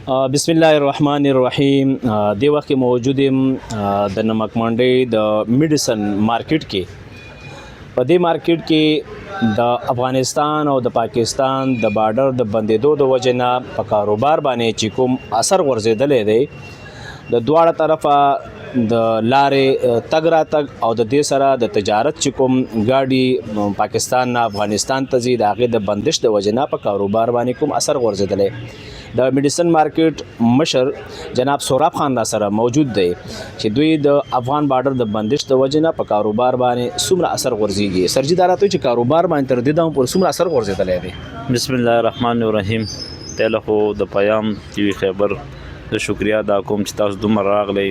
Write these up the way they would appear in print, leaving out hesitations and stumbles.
بسم الله الرحمن الرحیم. دی وخت کې موجود یم د نمک منډۍ د میډیسن مارکیټ کې. په دې مارکیټ کې د افغانستان او د پاکستان د بارډر د بندېدو د وجې نه په کاروبار باندې چې کوم اثر غورځېدلی دی، د دواړه طرفه د لارې تګ راتګ او د دې سره د تجارت چې کوم ګاډي پاکستان نه افغانستان ته ځي، د هغې د بندش د وجې نه په کاروبار باندې کوم اثر غورځېدلی. د میډیسن مارکیټ مشر جناب سوراب خان را سره موجود دی چې دوی د افغان بارډر د بندش د وجې نه په کاروبار باندې څومره اثر غورځېږي. سرجي دا راته چې کاروبار باندې تر دې دمه پورې څومره اثر غورځېدلی دی؟ بسم الله الرحمن الرحیم. پهله خو د پیام ټي وي خیبر د شکریا ادا کوم چې تاسو دومره راغلی،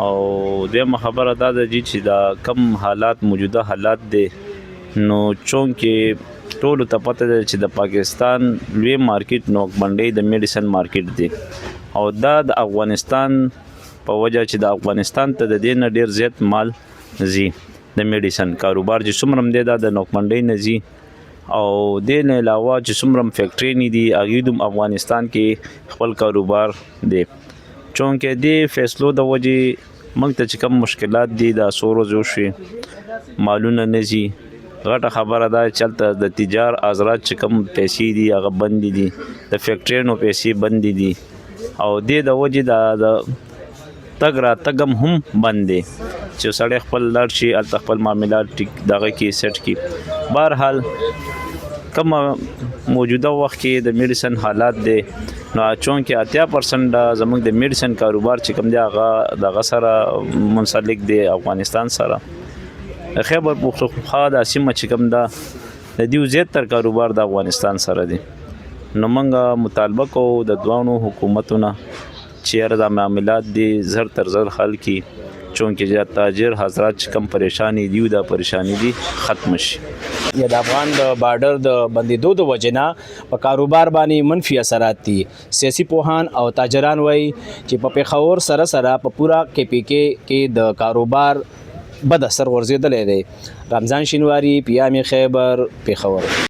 او دویمه خبره دا ده چې دا کم حالات موجوده حالات دی، نو چونکې ټولو ته پته ده چې د پاکستان لوی مارکیټ نوک منډۍ د میډیسن مارکیټ دی، او دا د افغانستان په وجه چې د افغانستان ته د دې نه ډېر زیات مال ځي. د میډیسن کاروبار چې څومره هم دی دا د نوک منډۍ نه ځي، او دې نه علاوه چې څومره هم فیکټرۍ نه دي هغوی هم افغانستان کې خپل کاروبار دی. چونکې دې فیصلو د وجې موږ ته چې کوم مشکلات دي دا څو ورځې وشوې مالونه نه ځي. غټه خبره ده چې هلته د تجار حضرات چې کوم پیسې دي هغه بندې دي، د فیکټریانو پیسې بندې دي، او دې د وجې د تګ راتګ هم بند دی چې سړی خپل لاړ شي هلته خپل معاملات دغه کې سیټ کړي. بهرحال کومه موجوده وخت کې د میډیسن حالات دی، نو چونکې 80% زموږ د میډیسن کاروبار چې کوم دی هغه دغه سره منسلک دی، افغانستان سره. د خیبر پختونخوا دا سیمه چې کوم ده د دیو زیاتر کاروبار د افغانستان سره دی. نو موږ مطالبه کوو د دوانو حکومتونه چې یاره دا معاملات دي زر تر زر حل کړي، چونکې تاجر حضرات چې کوم پریشانی دي دا پریشانی دي ختم شي. یا د افغان د بارډر د بندېدو د وجې نه په کاروبار باندې منفي اثرات دي. سیاسي پوهان او تاجران وایي چې په پېښور سره سره په پوره KPK کې د کاروبار بد اثر غورځېدلی دی. رمضان شینواري، پیام خیبر، پېښور.